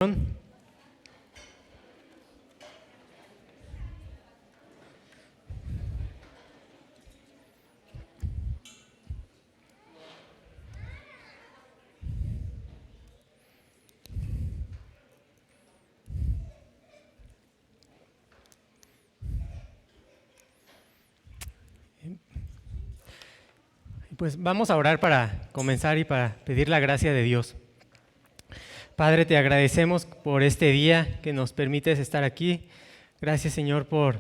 Pues vamos a orar para comenzar y para pedir la gracia de Dios. Padre, te agradecemos por este día que nos permites estar aquí. Gracias, Señor, por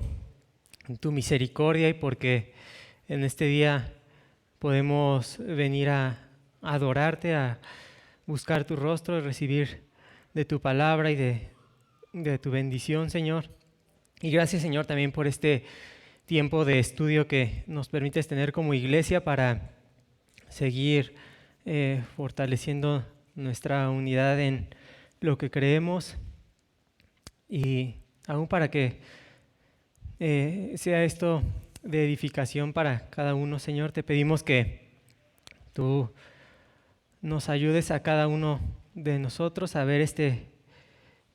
tu misericordia y porque en este día podemos venir a adorarte, a buscar tu rostro, recibir de tu palabra y de tu bendición, Señor. Y gracias, Señor, también por este tiempo de estudio que nos permites tener como iglesia para seguir fortaleciendo nuestra unidad en lo que creemos y aún para que sea esto de edificación para cada uno. Señor, te pedimos que tú nos ayudes a cada uno de nosotros a ver este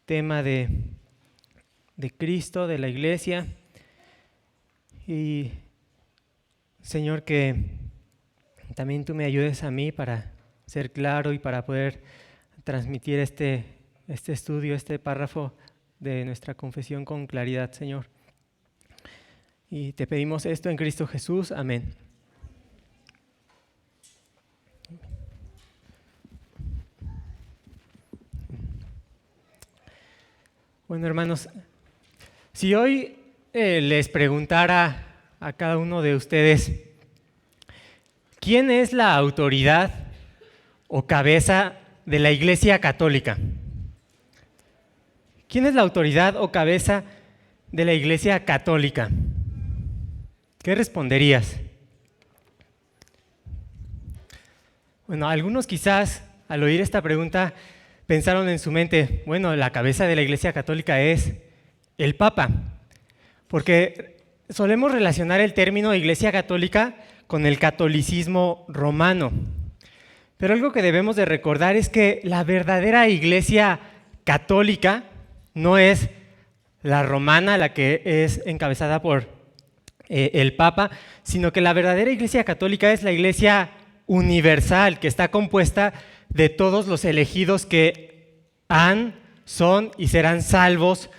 tema de Cristo, de la iglesia, y Señor, que también tú me ayudes a mí para ser claro y para poder transmitir este estudio, este párrafo de nuestra confesión con claridad, Señor. Y te pedimos esto en Cristo Jesús. Amén. Bueno, hermanos, si hoy les preguntara a cada uno de ustedes, ¿quién es la autoridad o cabeza de la Iglesia Católica? ¿Quién es la autoridad o cabeza de la Iglesia Católica? ¿Qué responderías? Bueno, algunos quizás al oír esta pregunta pensaron en su mente, bueno, la cabeza de la Iglesia Católica es el Papa, porque solemos relacionar el término Iglesia Católica con el catolicismo romano. Pero algo que debemos de recordar es que la verdadera Iglesia Católica no es la romana, la que es encabezada por el Papa, sino que la verdadera Iglesia Católica es la Iglesia universal, que está compuesta de todos los elegidos que son y serán salvos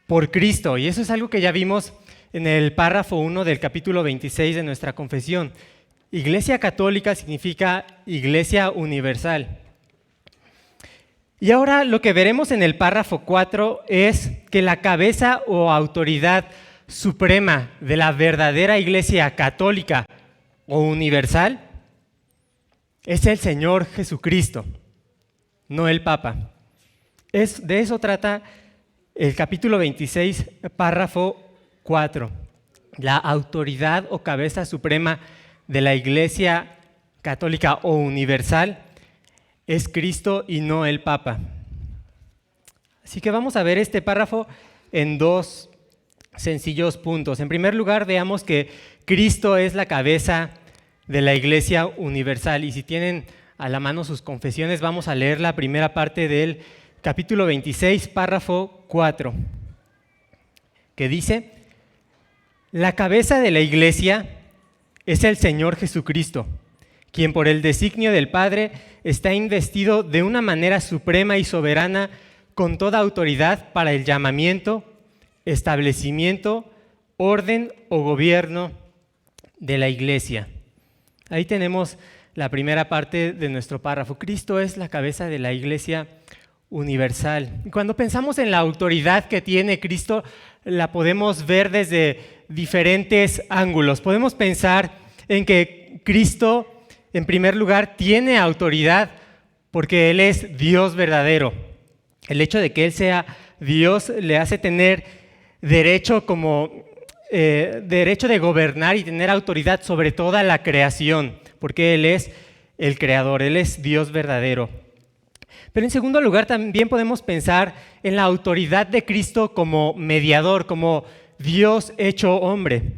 por Cristo. Y eso es algo que ya vimos en el párrafo 1 del capítulo 26 de nuestra confesión. Iglesia Católica significa Iglesia universal. Y ahora lo que veremos en el párrafo 4 es que la cabeza o autoridad suprema de la verdadera Iglesia Católica o universal es el Señor Jesucristo, no el Papa. De eso trata el capítulo 26, párrafo 4. La autoridad o cabeza suprema de la Iglesia Católica o universal es Cristo y no el Papa. Así que vamos a ver este párrafo en dos sencillos puntos. En primer lugar, veamos que Cristo es la cabeza de la Iglesia universal. Y si tienen a la mano sus confesiones, vamos a leer la primera parte del capítulo 26, párrafo 4, que dice: la cabeza de la Iglesia es el Señor Jesucristo, quien por el designio del Padre está investido de una manera suprema y soberana con toda autoridad para el llamamiento, establecimiento, orden o gobierno de la Iglesia. Ahí tenemos la primera parte de nuestro párrafo. Cristo es la cabeza de la Iglesia universal. Y cuando pensamos en la autoridad que tiene Cristo, la podemos ver desde diferentes ángulos. Podemos pensar en que Cristo, en primer lugar, tiene autoridad porque Él es Dios verdadero. El hecho de que Él sea Dios le hace tener derecho de gobernar y tener autoridad sobre toda la creación, porque Él es el creador, Él es Dios verdadero. Pero en segundo lugar también podemos pensar en la autoridad de Cristo como mediador, como Dios hecho hombre,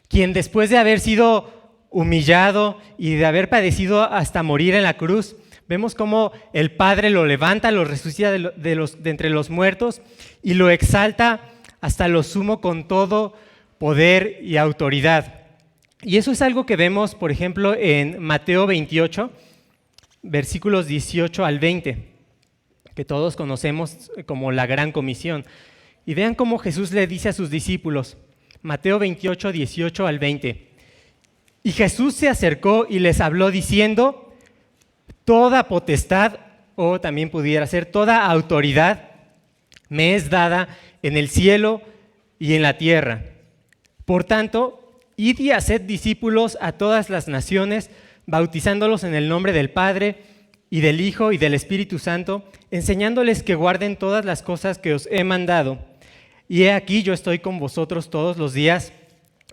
quien después de haber sido humillado y de haber padecido hasta morir en la cruz, Vemos cómo el Padre lo levanta, lo resucita de entre los muertos y lo exalta hasta lo sumo con todo poder y autoridad. Y eso es algo que vemos, por ejemplo, en Mateo 28, versículos 18 al 20, que todos conocemos como la Gran Comisión. Y vean cómo Jesús le dice a sus discípulos, Mateo 28, 18 al 20. Y Jesús se acercó y les habló diciendo, toda potestad, o también pudiera ser toda autoridad, me es dada en el cielo y en la tierra. Por tanto, id y haced discípulos a todas las naciones, bautizándolos en el nombre del Padre y del Hijo y del Espíritu Santo, enseñándoles que guarden todas las cosas que os he mandado. Y he aquí yo estoy con vosotros todos los días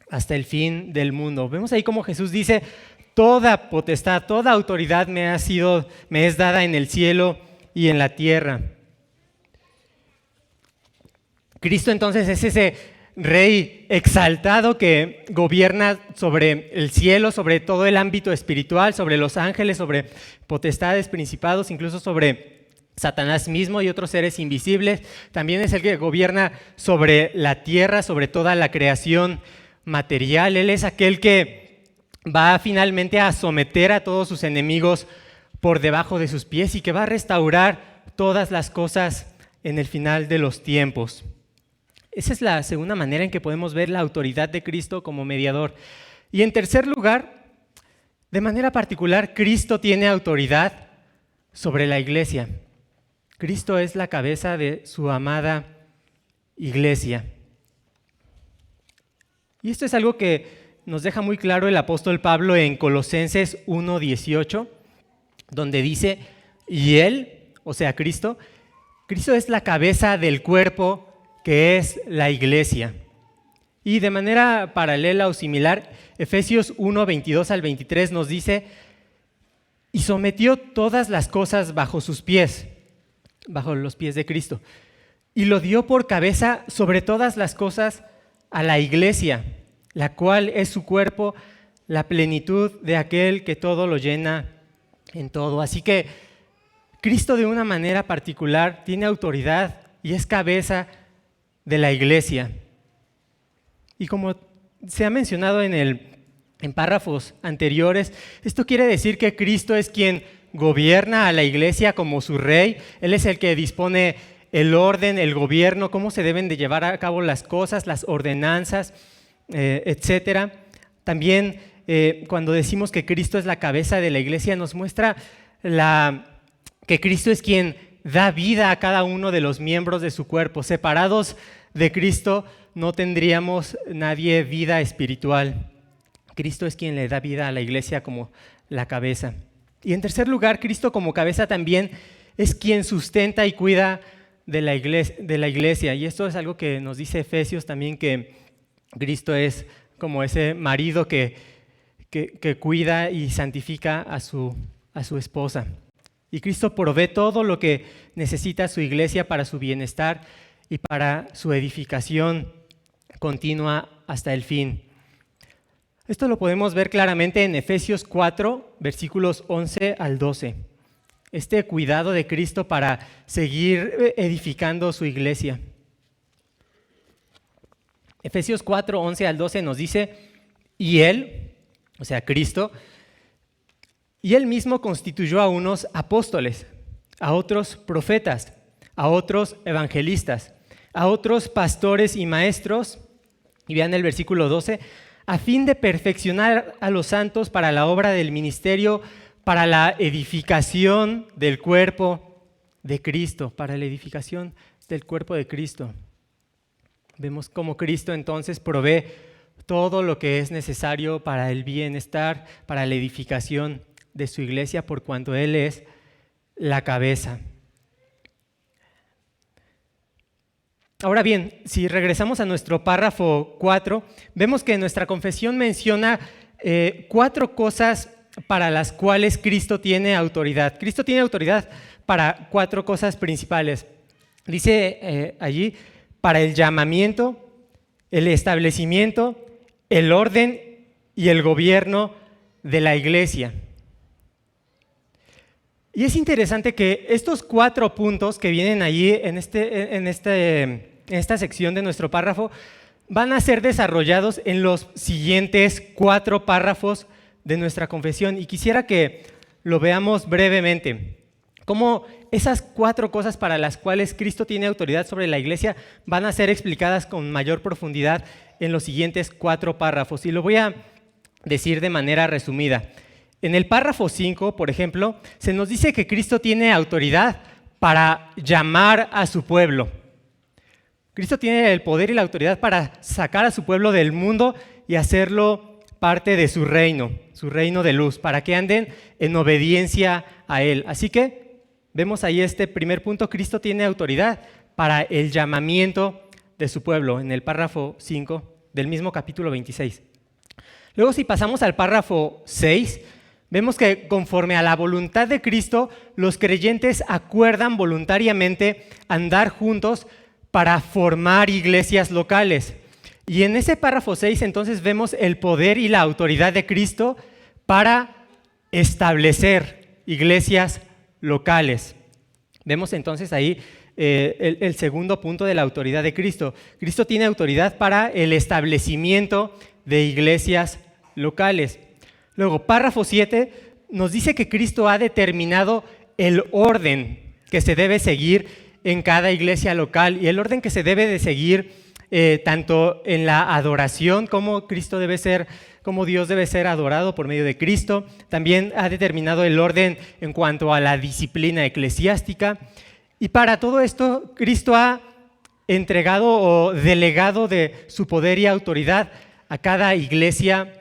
hasta el fin del mundo. Vemos ahí como Jesús dice, toda potestad, toda autoridad me es dada en el cielo y en la tierra. Cristo entonces es ese Rey exaltado que gobierna sobre el cielo, sobre todo el ámbito espiritual, sobre los ángeles, sobre potestades, principados, incluso sobre Satanás mismo y otros seres invisibles. También es el que gobierna sobre la tierra, sobre toda la creación material. Él es aquel que va finalmente a someter a todos sus enemigos por debajo de sus pies y que va a restaurar todas las cosas en el final de los tiempos. Esa es la segunda manera en que podemos ver la autoridad de Cristo como mediador. Y en tercer lugar, de manera particular, Cristo tiene autoridad sobre la iglesia. Cristo es la cabeza de su amada iglesia. Y esto es algo que nos deja muy claro el apóstol Pablo en Colosenses 1:18, donde dice, y Él, o sea, Cristo es la cabeza del cuerpo que es la iglesia. Y de manera paralela o similar, Efesios 1:22 al 23 nos dice, y sometió todas las cosas bajo sus pies, bajo los pies de Cristo, y lo dio por cabeza sobre todas las cosas a la iglesia, la cual es su cuerpo, la plenitud de aquel que todo lo llena en todo. Así que Cristo de una manera particular tiene autoridad y es cabeza de la iglesia. Y como se ha mencionado en párrafos anteriores, esto quiere decir que Cristo es quien gobierna a la iglesia como su rey. Él es el que dispone el orden, el gobierno, cómo se deben de llevar a cabo las cosas, las ordenanzas, etcétera. También cuando decimos que Cristo es la cabeza de la iglesia, nos muestra que Cristo es quien da vida a cada uno de los miembros de su cuerpo. Separados de Cristo no tendríamos nadie vida espiritual. Cristo es quien le da vida a la iglesia como la cabeza. Y en tercer lugar, Cristo como cabeza también es quien sustenta y cuida de la iglesia. Y esto es algo que nos dice Efesios también, que Cristo es como ese marido que cuida y santifica a su esposa. Y Cristo provee todo lo que necesita su iglesia para su bienestar y para su edificación continua hasta el fin. Esto lo podemos ver claramente en Efesios 4, versículos 11 al 12. Este cuidado de Cristo para seguir edificando su iglesia. Efesios 4, 11 al 12 nos dice, y Él, o sea, Cristo, y Él mismo constituyó a unos apóstoles, a otros profetas, a otros evangelistas, a otros pastores y maestros, y vean el versículo 12, a fin de perfeccionar a los santos para la obra del ministerio, para la edificación del cuerpo de Cristo, para la edificación del cuerpo de Cristo. Vemos cómo Cristo entonces provee todo lo que es necesario para el bienestar, para la edificación de su iglesia, por cuanto Él es la cabeza. Ahora bien, si regresamos a nuestro párrafo 4, vemos que nuestra confesión menciona 4 cosas para las cuales Cristo tiene autoridad. Cristo tiene autoridad para 4 cosas principales. Dice allí, para el llamamiento, el establecimiento, el orden y el gobierno de la iglesia. Y es interesante que estos 4 puntos que vienen allí en esta sección de nuestro párrafo van a ser desarrollados en los siguientes 4 párrafos de nuestra confesión. Y quisiera que lo veamos brevemente. Cómo esas 4 cosas para las cuales Cristo tiene autoridad sobre la iglesia van a ser explicadas con mayor profundidad en los siguientes 4 párrafos. Y lo voy a decir de manera resumida. En el párrafo 5, por ejemplo, se nos dice que Cristo tiene autoridad para llamar a su pueblo. Cristo tiene el poder y la autoridad para sacar a su pueblo del mundo y hacerlo parte de su reino de luz, para que anden en obediencia a Él. Así que vemos ahí este primer punto: Cristo tiene autoridad para el llamamiento de su pueblo, en el párrafo 5 del mismo capítulo 26. Luego, si pasamos al párrafo 6, vemos que conforme a la voluntad de Cristo, los creyentes acuerdan voluntariamente andar juntos para formar iglesias locales. Y en ese párrafo 6 entonces vemos el poder y la autoridad de Cristo para establecer iglesias locales. Vemos entonces ahí el segundo punto de la autoridad de Cristo. Cristo tiene autoridad para el establecimiento de iglesias locales. Luego, párrafo 7 nos dice que Cristo ha determinado el orden que se debe seguir en cada iglesia local, y el orden que se debe de seguir tanto en la adoración, como Dios debe ser adorado por medio de Cristo. También ha determinado el orden en cuanto a la disciplina eclesiástica. Y para todo esto, Cristo ha entregado o delegado de su poder y autoridad a cada iglesia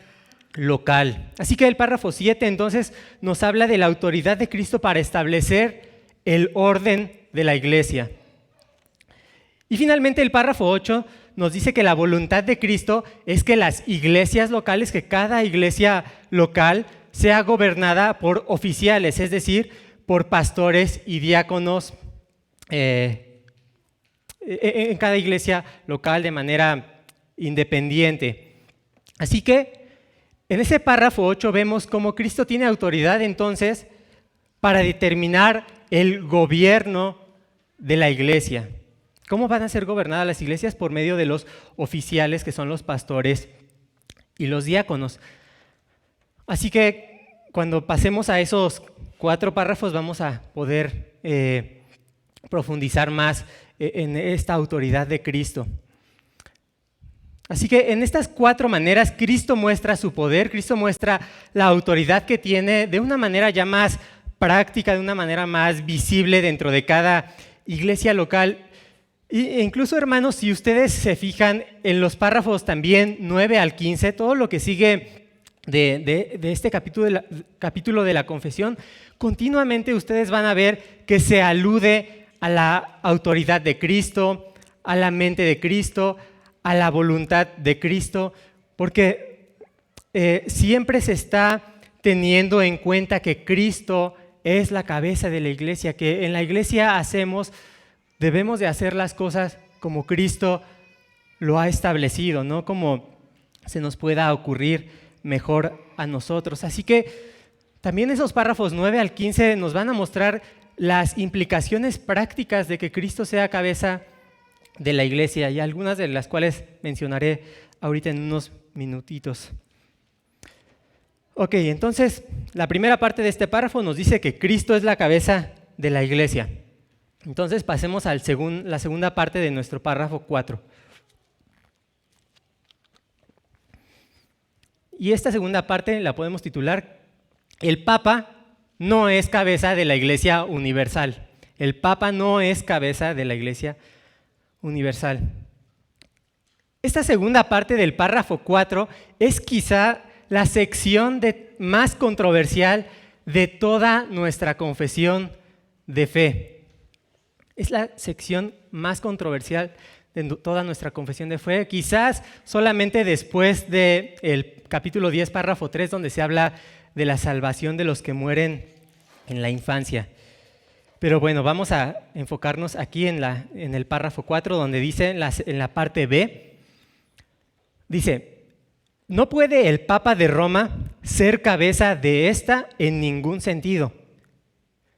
local. Así que el párrafo 7 entonces nos habla de la autoridad de Cristo para establecer el orden de la iglesia. Y finalmente el párrafo 8 nos dice que la voluntad de Cristo es que las iglesias locales, que cada iglesia local sea gobernada por oficiales, es decir, por pastores y diáconos en cada iglesia local de manera independiente. Así que en ese párrafo 8 vemos cómo Cristo tiene autoridad entonces para determinar el gobierno de la iglesia. ¿Cómo van a ser gobernadas las iglesias? Por medio de los oficiales, que son los pastores y los diáconos. Así que cuando pasemos a esos 4 párrafos vamos a poder profundizar más en esta autoridad de Cristo. Así que en estas 4 maneras Cristo muestra su poder, Cristo muestra la autoridad que tiene de una manera ya más práctica, de una manera más visible dentro de cada iglesia local. E incluso, hermanos, si ustedes se fijan en los párrafos también 9 al 15, todo lo que sigue de este capítulo de la confesión, continuamente ustedes van a ver que se alude a la autoridad de Cristo, a la mente de Cristo, a la voluntad de Cristo, porque siempre se está teniendo en cuenta que Cristo es la cabeza de la iglesia, que en la iglesia debemos de hacer las cosas como Cristo lo ha establecido, no como se nos pueda ocurrir mejor a nosotros. Así que también esos párrafos 9 al 15 nos van a mostrar las implicaciones prácticas de que Cristo sea cabeza de la iglesia, y algunas de las cuales mencionaré ahorita en unos minutitos. Ok, entonces la primera parte de este párrafo nos dice que Cristo es la cabeza de la iglesia. Entonces pasemos a la segunda parte de nuestro párrafo 4. Y esta segunda parte la podemos titular: el Papa no es cabeza de la Iglesia universal. El Papa no es cabeza de la Iglesia universal. Esta segunda parte del párrafo 4 es quizá la sección más controversial de toda nuestra confesión de fe. Es la sección más controversial de toda nuestra confesión de fe, quizás solamente después del capítulo 10, párrafo 3, donde se habla de la salvación de los que mueren en la infancia. Pero bueno, vamos a enfocarnos aquí en el párrafo 4, donde dice en la parte B, dice: no puede el Papa de Roma ser cabeza de esta en ningún sentido.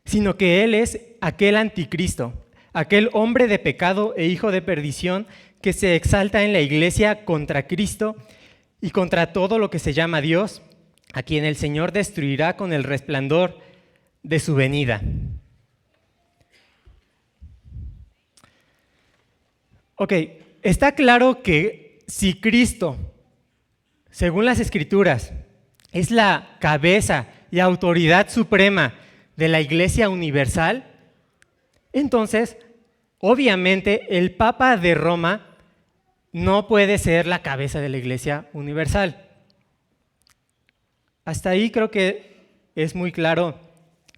sino que Él es aquel anticristo, aquel hombre de pecado e hijo de perdición que se exalta en la iglesia contra Cristo y contra todo lo que se llama Dios, a quien el Señor destruirá con el resplandor de su venida. Ok, está claro que si Cristo, según las Escrituras, es la cabeza y autoridad suprema de la Iglesia universal, entonces, obviamente, el Papa de Roma no puede ser la cabeza de la Iglesia universal. Hasta ahí creo que es muy claro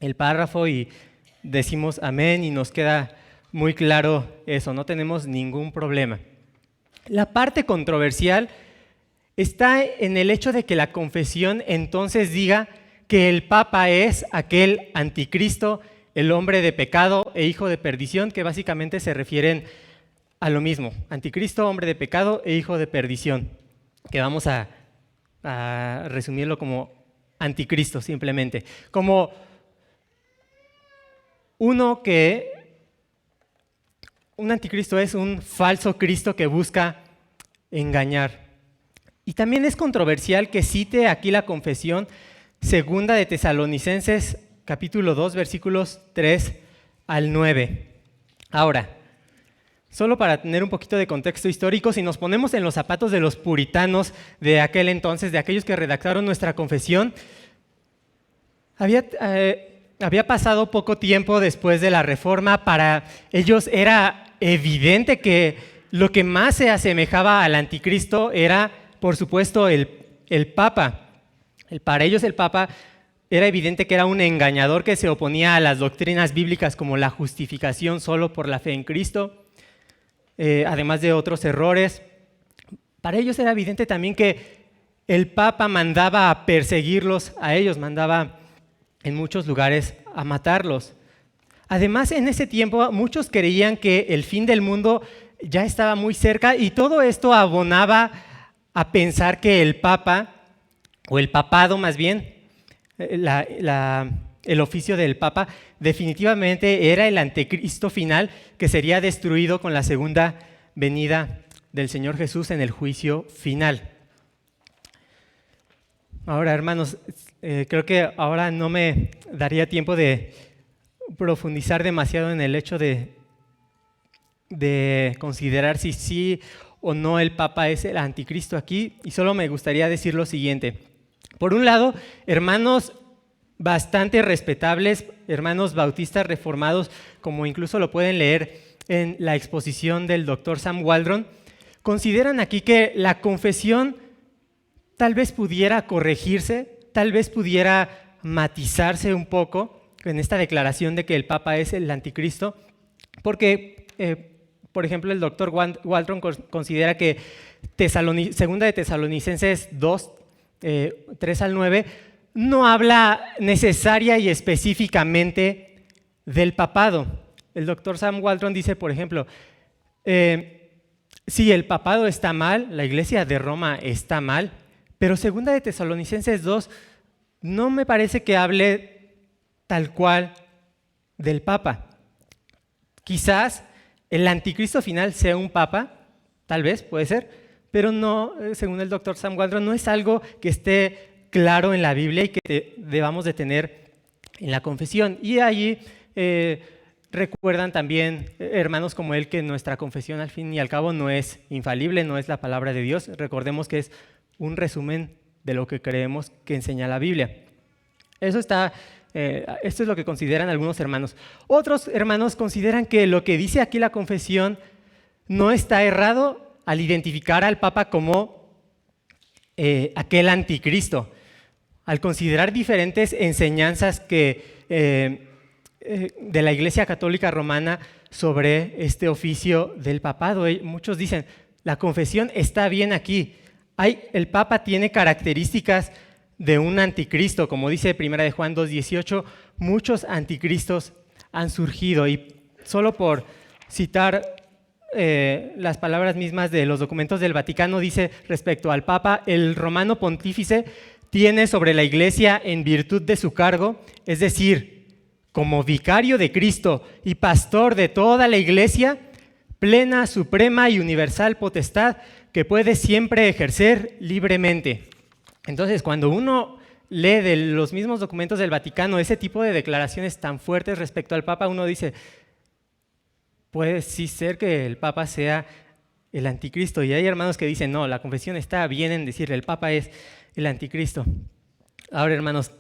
el párrafo y decimos amén y nos queda muy claro eso, no tenemos ningún problema. La parte controversial está en el hecho de que la confesión entonces diga que el Papa es aquel anticristo, el hombre de pecado e hijo de perdición, que básicamente se refieren a lo mismo, anticristo, hombre de pecado e hijo de perdición, que vamos a resumirlo como anticristo simplemente, como un anticristo es un falso Cristo que busca engañar. Y también es controversial que cite aquí la confesión segunda de Tesalonicenses, capítulo 2, versículos 3 al 9. Ahora, solo para tener un poquito de contexto histórico, si nos ponemos en los zapatos de los puritanos de aquel entonces, de aquellos que redactaron nuestra confesión, había pasado poco tiempo después de la Reforma. Para ellos era evidente que lo que más se asemejaba al anticristo era, por supuesto, el Papa. Para ellos el Papa era evidente que era un engañador que se oponía a las doctrinas bíblicas como la justificación solo por la fe en Cristo, además de otros errores. Para ellos era evidente también que el Papa mandaba a perseguirlos a ellos, mandaba en muchos lugares a matarlos. Además, en ese tiempo muchos creían que el fin del mundo ya estaba muy cerca y todo esto abonaba a pensar que el Papa, o el papado más bien, el oficio del Papa definitivamente era el anticristo final que sería destruido con la segunda venida del Señor Jesús en el juicio final. Ahora, hermanos, creo que ahora no me daría tiempo de profundizar demasiado en el hecho de considerar si sí o no el Papa es el anticristo aquí, y solo me gustaría decir lo siguiente. Por un lado, hermanos bastante respetables, hermanos bautistas reformados, como incluso lo pueden leer en la exposición del Dr. Sam Waldron, consideran aquí que la confesión tal vez pudiera corregirse, tal vez pudiera matizarse un poco en esta declaración de que el Papa es el anticristo, porque, por ejemplo, el Dr. Waldron considera que segunda de Tesalonicenses 2, 3 al 9, no habla necesaria y específicamente del papado. El Dr. Sam Waldron dice, por ejemplo, si el papado está mal, la Iglesia de Roma está mal, pero segunda de Tesalonicenses 2 no me parece que hable tal cual del Papa. Quizás el anticristo final sea un Papa, tal vez, puede ser, pero no, según el Dr. Sam Waldron, no es algo que esté claro en la Biblia y que debamos de tener en la confesión. Y allí recuerdan también, hermanos como él, que nuestra confesión al fin y al cabo no es infalible, no es la palabra de Dios. Recordemos que es un resumen de lo que creemos que enseña la Biblia. Esto es lo que consideran algunos hermanos. Otros hermanos consideran que lo que dice aquí la confesión no está errado al identificar al Papa como aquel anticristo, al considerar diferentes enseñanzas de la Iglesia Católica Romana sobre este oficio del papado. Muchos dicen, la confesión está bien aquí. El Papa tiene características de un anticristo, como dice 1 de Juan 2:18, muchos anticristos han surgido. Y solo por citar las palabras mismas de los documentos del Vaticano, dice respecto al Papa, el romano pontífice tiene sobre la Iglesia en virtud de su cargo, es decir, como vicario de Cristo y pastor de toda la iglesia, plena, suprema y universal potestad que puede siempre ejercer libremente. Entonces, cuando uno lee de los mismos documentos del Vaticano ese tipo de declaraciones tan fuertes respecto al Papa, uno dice, puede sí ser que el Papa sea el anticristo. Y hay hermanos que dicen, no, la confesión está bien en decirle, el Papa es el anticristo. Ahora, hermanos,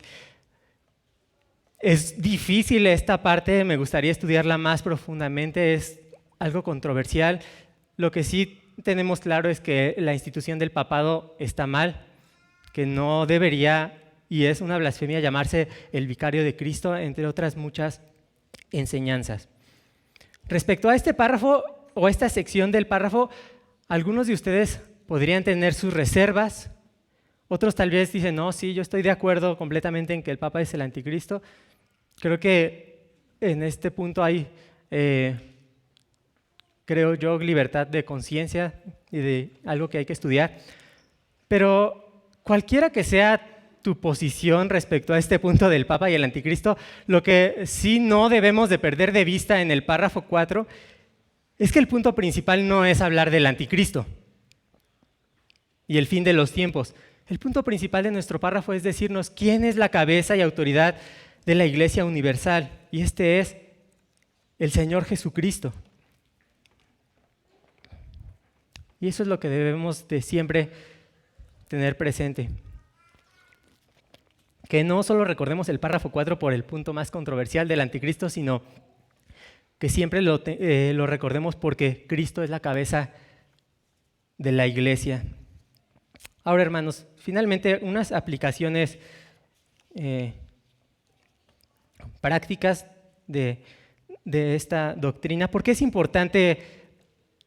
es difícil esta parte, me gustaría estudiarla más profundamente, es algo controversial. Lo que sí tenemos claro es que la institución del papado está mal, que no debería, y es una blasfemia, llamarse el vicario de Cristo, entre otras muchas enseñanzas. Respecto a este párrafo o esta sección del párrafo, algunos de ustedes podrían tener sus reservas, otros tal vez dicen, no, sí, yo estoy de acuerdo completamente en que el Papa es el anticristo. Creo que en este punto hay, creo yo, libertad de conciencia y de algo que hay que estudiar. Pero cualquiera que sea tu posición respecto a este punto del Papa y el anticristo, lo que sí no debemos de perder de vista en el párrafo 4 es que el punto principal no es hablar del anticristo y el fin de los tiempos. El punto principal de nuestro párrafo es decirnos quién es la cabeza y autoridad de la Iglesia Universal, y este es el Señor Jesucristo. Y eso es lo que debemos de siempre tener presente. Que no solo recordemos el párrafo 4 por el punto más controversial del anticristo, sino que siempre lo recordemos porque Cristo es la cabeza de la iglesia. Ahora, hermanos, finalmente unas aplicaciones prácticas de esta doctrina. ¿Por qué es importante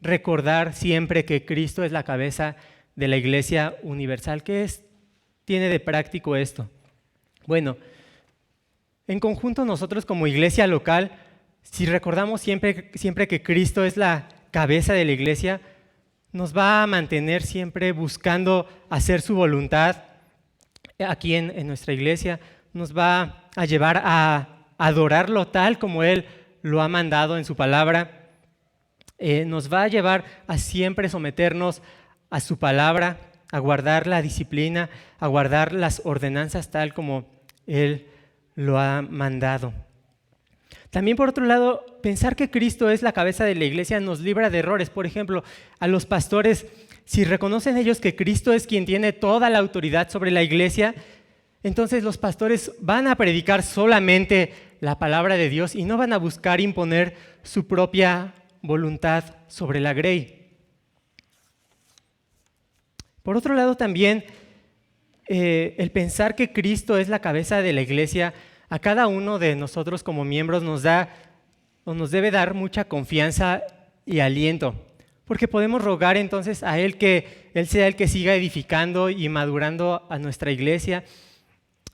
recordar siempre que Cristo es la cabeza de la Iglesia Universal? ¿Qué tiene de práctico esto? Bueno, en conjunto nosotros como iglesia local, si recordamos siempre que Cristo es la cabeza de la iglesia, nos va a mantener siempre buscando hacer su voluntad aquí en nuestra iglesia, nos va a llevar a adorarlo tal como Él lo ha mandado en su palabra, nos va a llevar a siempre someternos a su palabra, a guardar la disciplina, a guardar las ordenanzas tal como Él lo ha mandado. También, por otro lado, pensar que Cristo es la cabeza de la iglesia nos libra de errores. Por ejemplo, a los pastores, si reconocen ellos que Cristo es quien tiene toda la autoridad sobre la iglesia, entonces los pastores van a predicar solamente la palabra de Dios y no van a buscar imponer su propia voluntad sobre la grey. Por otro lado, también el pensar que Cristo es la cabeza de la iglesia, a cada uno de nosotros como miembros nos debe dar mucha confianza y aliento, porque podemos rogar entonces a Él que Él sea el que siga edificando y madurando a nuestra iglesia,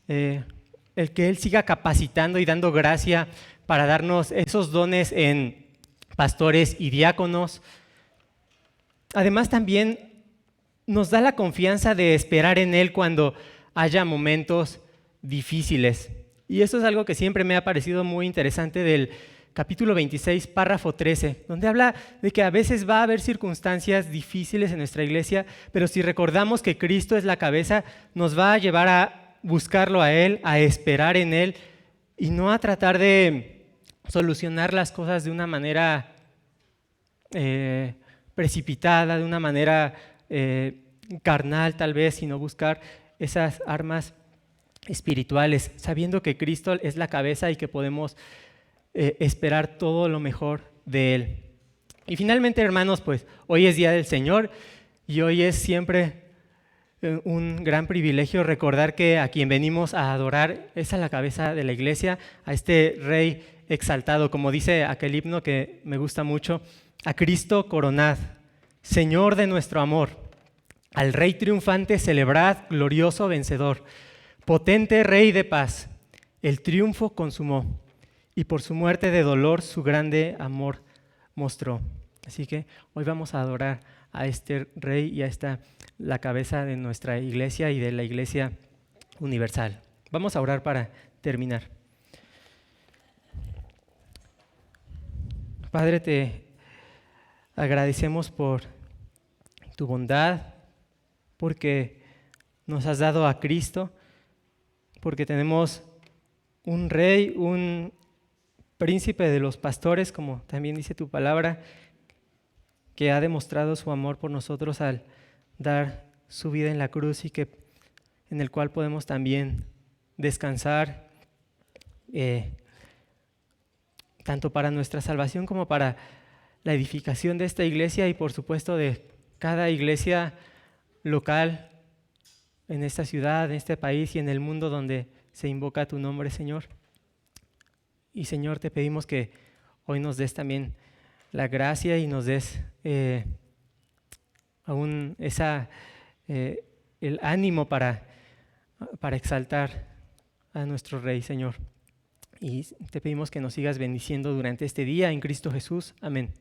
el que Él siga capacitando y dando gracia para darnos esos dones en pastores y diáconos. Además, también nos da la confianza de esperar en Él cuando haya momentos difíciles. Y eso es algo que siempre me ha parecido muy interesante del capítulo 26, párrafo 13, donde habla de que a veces va a haber circunstancias difíciles en nuestra iglesia, pero si recordamos que Cristo es la cabeza, nos va a llevar a buscarlo a Él, a esperar en Él y no a tratar de solucionar las cosas de una manera precipitada, de una manera carnal tal vez, sino buscar esas armas espirituales, sabiendo que Cristo es la cabeza y que podemos esperar todo lo mejor de Él. Y finalmente, hermanos, pues hoy es Día del Señor y hoy es siempre un gran privilegio recordar que a quien venimos a adorar es a la cabeza de la iglesia, a este Rey exaltado, como dice aquel himno que me gusta mucho, a Cristo coronad, Señor de nuestro amor, al Rey triunfante celebrad, glorioso vencedor, potente Rey de paz, el triunfo consumó y por su muerte de dolor su grande amor mostró. Así que hoy vamos a adorar a este Rey y a la cabeza de nuestra iglesia y de la Iglesia Universal. Vamos a orar para terminar. Padre, te agradecemos por tu bondad, porque nos has dado a Cristo, porque tenemos un rey, un príncipe de los pastores, como también dice tu palabra, que ha demostrado su amor por nosotros al dar su vida en la cruz y en el cual podemos también descansar, tanto para nuestra salvación como para la edificación de esta iglesia y por supuesto de cada iglesia local en esta ciudad, en este país y en el mundo donde se invoca tu nombre, Señor. Y Señor, te pedimos que hoy nos des también la gracia y nos des aún el ánimo para exaltar a nuestro Rey, Señor. Y te pedimos que nos sigas bendiciendo durante este día en Cristo Jesús. Amén.